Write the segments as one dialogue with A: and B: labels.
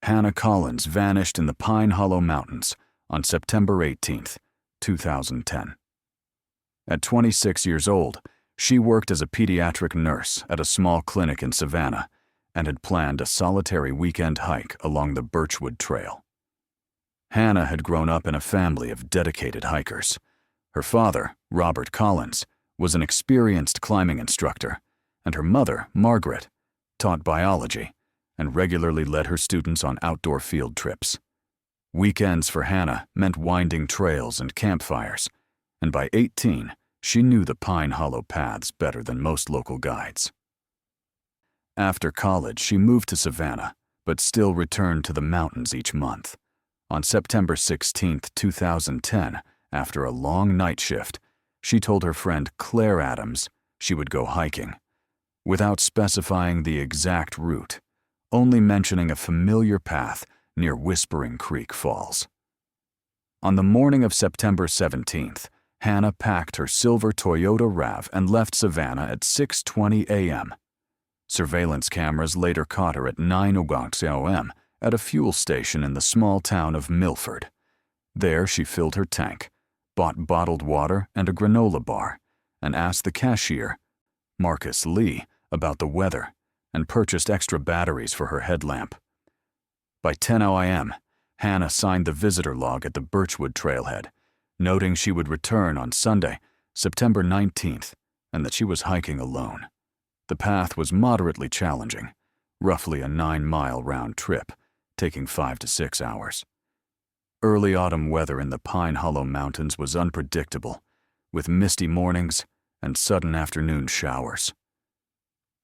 A: Hannah Collins vanished in the Pine Hollow Mountains on September 18, 2010. At 26 years old, she worked as a pediatric nurse at a small clinic in Savannah and had planned a solitary weekend hike along the Birchwood Trail. Hannah had grown up in a family of dedicated hikers. Her father, Robert Collins, was an experienced climbing instructor, and her mother, Margaret, taught biology and regularly led her students on outdoor field trips. Weekends for Hannah meant winding trails and campfires, and by 18, she knew the Pine Hollow paths better than most local guides. After college, she moved to Savannah, but still returned to the mountains each month. On September 16, 2010, after a long night shift, she told her friend Claire Adams she would go hiking, without specifying the exact route, only mentioning a familiar path near Whispering Creek Falls. On the morning of September 17th, Hannah packed her silver Toyota RAV and left Savannah at 6:20 a.m. Surveillance cameras later caught her at 9:00 a.m. at a fuel station in the small town of Milford. There she filled her tank, bought bottled water and a granola bar, and asked the cashier, Marcus Lee, about the weather, and purchased extra batteries for her headlamp. By 10 a.m., Hannah signed the visitor log at the Birchwood trailhead, noting she would return on Sunday, September 19th, and that she was hiking alone. The path was moderately challenging, roughly a 9-mile round trip, taking 5 to 6 hours. Early autumn weather in the Pine Hollow Mountains was unpredictable, with misty mornings and sudden afternoon showers.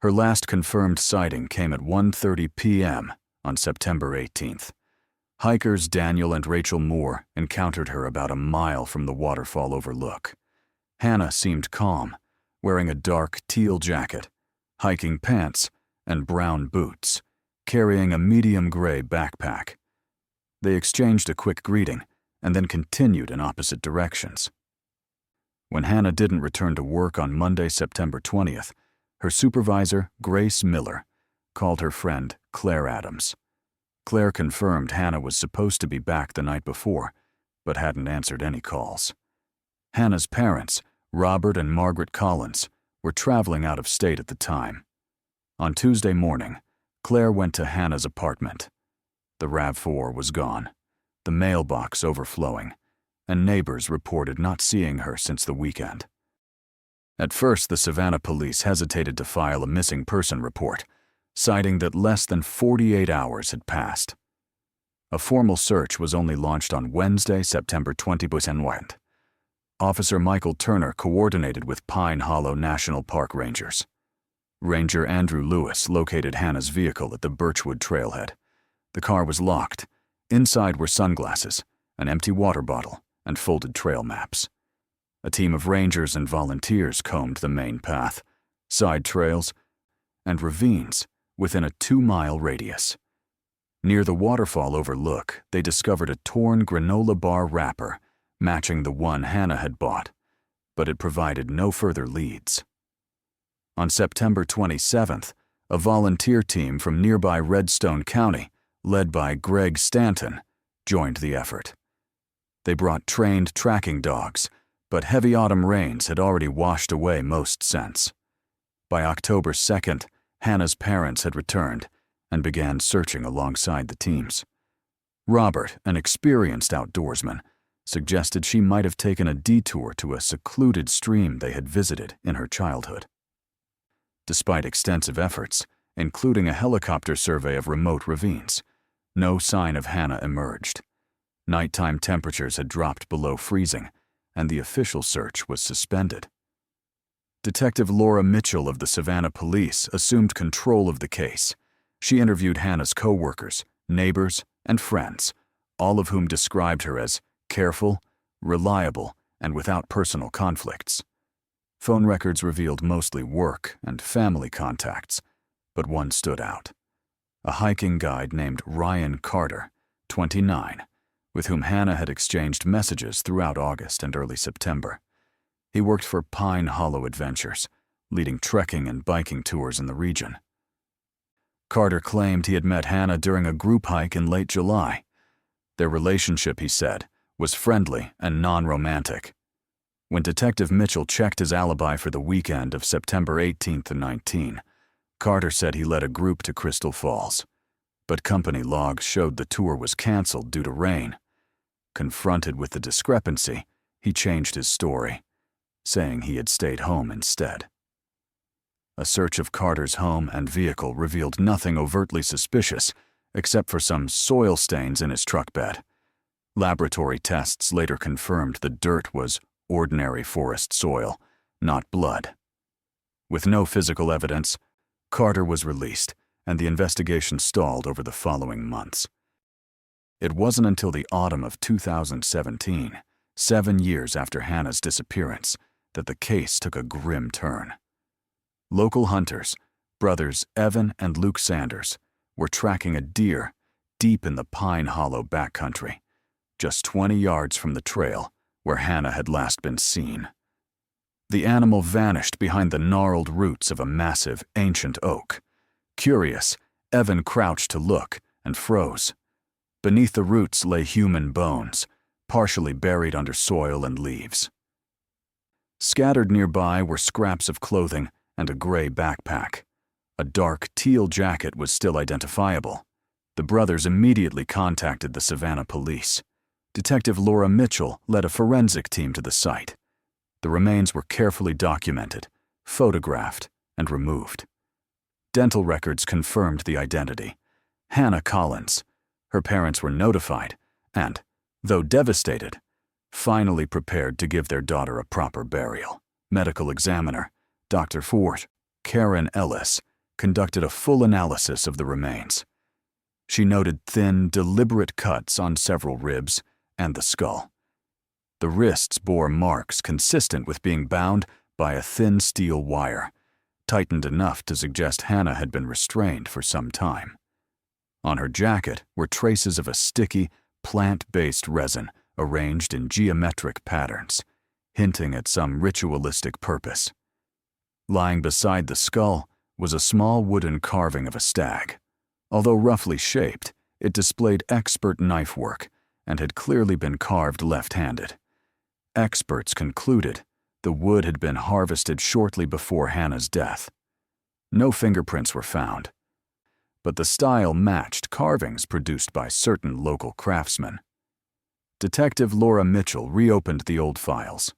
A: Her last confirmed sighting came at 1:30 p.m. on September 18th. Hikers Daniel and Rachel Moore encountered her about a mile from the waterfall overlook. Hannah seemed calm, wearing a dark teal jacket, hiking pants, and brown boots, carrying a medium gray backpack. They exchanged a quick greeting and then continued in opposite directions. When Hannah didn't return to work on Monday, September 20th, her supervisor, Grace Miller, called her friend Claire Adams. Claire confirmed Hannah was supposed to be back the night before, but hadn't answered any calls. Hannah's parents, Robert and Margaret Collins, were traveling out of state at the time. On Tuesday morning, Claire went to Hannah's apartment. The RAV4 was gone, the mailbox overflowing, and neighbors reported not seeing her since the weekend. At first, the Savannah police hesitated to file a missing person report, citing that less than 48 hours had passed. A formal search was only launched on Wednesday, September 20th. Officer Michael Turner coordinated with Pine Hollow National Park rangers. Ranger Andrew Lewis located Hannah's vehicle at the Birchwood trailhead. The car was locked. Inside were sunglasses, an empty water bottle, and folded trail maps. A team of rangers and volunteers combed the main path, side trails, and ravines within a 2-mile radius. Near the waterfall overlook, they discovered a torn granola bar wrapper matching the one Hannah had bought, but it provided no further leads. On September 27th, a volunteer team from nearby Redstone County, led by Greg Stanton, joined the effort. They brought trained tracking dogs, but heavy autumn rains had already washed away most scents. By October 2nd, Hannah's parents had returned and began searching alongside the teams. Robert, an experienced outdoorsman, suggested she might have taken a detour to a secluded stream they had visited in her childhood. Despite extensive efforts, including a helicopter survey of remote ravines, no sign of Hannah emerged. Nighttime temperatures had dropped below freezing, and the official search was suspended. Detective Laura Mitchell of the Savannah Police assumed control of the case. She interviewed Hannah's co-workers, neighbors, and friends, all of whom described her as careful, reliable, and without personal conflicts. Phone records revealed mostly work and family contacts, but one stood out. A hiking guide named Ryan Carter, 29, with whom Hannah had exchanged messages throughout August and early September. He worked for Pine Hollow Adventures, leading trekking and biking tours in the region. Carter claimed he had met Hannah during a group hike in late July. Their relationship, he said, was friendly and non-romantic. When Detective Mitchell checked his alibi for the weekend of September 18th and 19, Carter said he led a group to Crystal Falls, but company logs showed the tour was canceled due to rain. Confronted with the discrepancy, he changed his story, saying he had stayed home instead. A search of Carter's home and vehicle revealed nothing overtly suspicious except for some soil stains in his truck bed. Laboratory tests later confirmed the dirt was ordinary forest soil, not blood. With no physical evidence, Carter was released, and the investigation stalled over the following months. It wasn't until the autumn of 2017, 7 years after Hannah's disappearance, that the case took a grim turn. Local hunters, brothers Evan and Luke Sanders, were tracking a deer deep in the Pine Hollow backcountry, just 20 yards from the trail where Hannah had last been seen. The animal vanished behind the gnarled roots of a massive, ancient oak. Curious, Evan crouched to look and froze. Beneath the roots lay human bones, partially buried under soil and leaves. Scattered nearby were scraps of clothing and a gray backpack. A dark teal jacket was still identifiable. The brothers immediately contacted the Savannah police. Detective Laura Mitchell led a forensic team to the site. The remains were carefully documented, photographed, and removed. Dental records confirmed the identity. Hannah Collins. Her parents were notified and, though devastated, finally prepared to give their daughter a proper burial. Medical examiner, Dr. Fort, Karen Ellis, conducted a full analysis of the remains. She noted thin, deliberate cuts on several ribs and the skull. The wrists bore marks consistent with being bound by a thin steel wire, tightened enough to suggest Hannah had been restrained for some time. On her jacket were traces of a sticky, plant-based resin arranged in geometric patterns, hinting at some ritualistic purpose. Lying beside the skull was a small wooden carving of a stag. Although roughly shaped, it displayed expert knife work and had clearly been carved left-handed. Experts concluded the wood had been harvested shortly before Hannah's death. No fingerprints were found, but the style matched carvings produced by certain local craftsmen. Detective Laura Mitchell reopened the old files.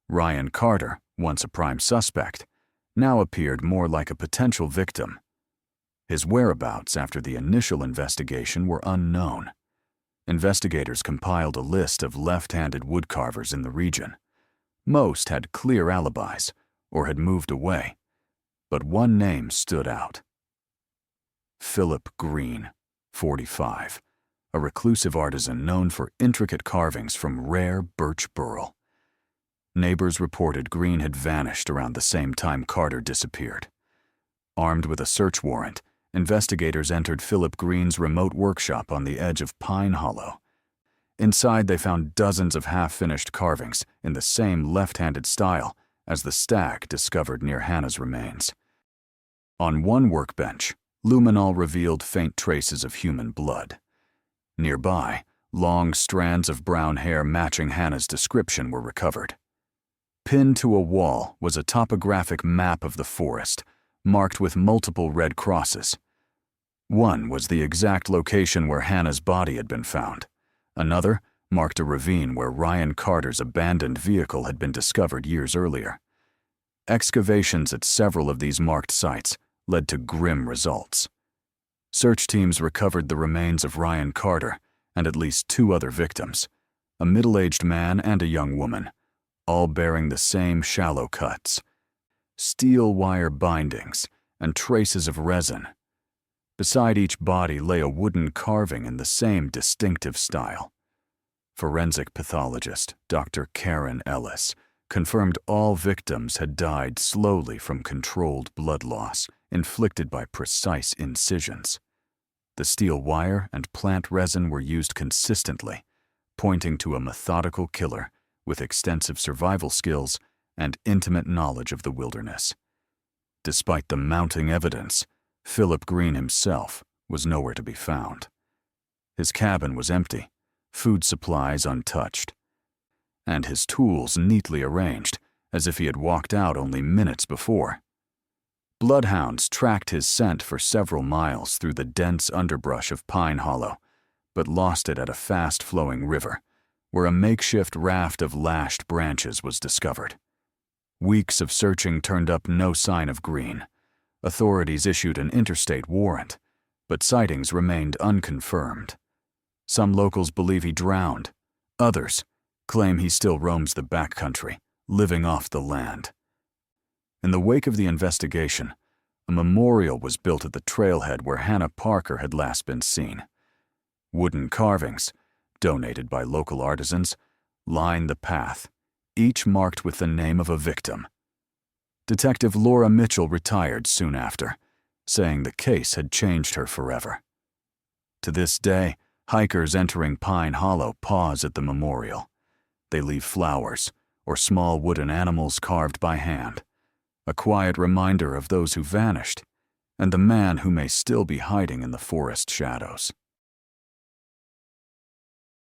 A: Ryan Carter, once a prime suspect, now appeared more like a potential victim. His whereabouts after the initial investigation were unknown. Investigators compiled a list of left-handed woodcarvers in the region. Most had clear alibis or had moved away, but one name stood out. Philip Green, 45, a reclusive artisan known for intricate carvings from rare birch burl. Neighbors reported Green had vanished around the same time Carter disappeared. Armed with a search warrant, investigators entered Philip Green's remote workshop on the edge of Pine Hollow. Inside, they found dozens of half-finished carvings in the same left-handed style as the stag discovered near Hannah's remains. On one workbench, luminol revealed faint traces of human blood. Nearby, long strands of brown hair matching Hannah's description were recovered. Pinned to a wall was a topographic map of the forest, marked with multiple red crosses. One was the exact location where Hannah's body had been found. Another marked a ravine where Ryan Carter's abandoned vehicle had been discovered years earlier. Excavations at several of these marked sites led to grim results. Search teams recovered the remains of Ryan Carter and at least 2 other victims, a middle-aged man and a young woman, all bearing the same shallow cuts, steel wire bindings, and traces of resin. Beside each body lay a wooden carving in the same distinctive style. Forensic pathologist Dr. Karen Ellis confirmed all victims had died slowly from controlled blood loss inflicted by precise incisions. The steel wire and plant resin were used consistently, pointing to a methodical killer with extensive survival skills and intimate knowledge of the wilderness. Despite the mounting evidence, Philip Green himself was nowhere to be found. His cabin was empty, food supplies untouched, and his tools neatly arranged as if he had walked out only minutes before. Bloodhounds tracked his scent for several miles through the dense underbrush of Pine Hollow, but lost it at a fast-flowing river, where a makeshift raft of lashed branches was discovered. Weeks of searching turned up no sign of Green. Authorities issued an interstate warrant, but sightings remained unconfirmed. Some locals believe he drowned. Others claim he still roams the backcountry, living off the land. In the wake of the investigation, a memorial was built at the trailhead where Hannah Parker had last been seen. Wooden carvings, donated by local artisans, line the path, each marked with the name of a victim. Detective Laura Mitchell retired soon after, saying the case had changed her forever. To this day, hikers entering Pine Hollow pause at the memorial. They leave flowers or small wooden animals carved by hand, a quiet reminder of those who vanished and the man who may still be hiding in the forest shadows.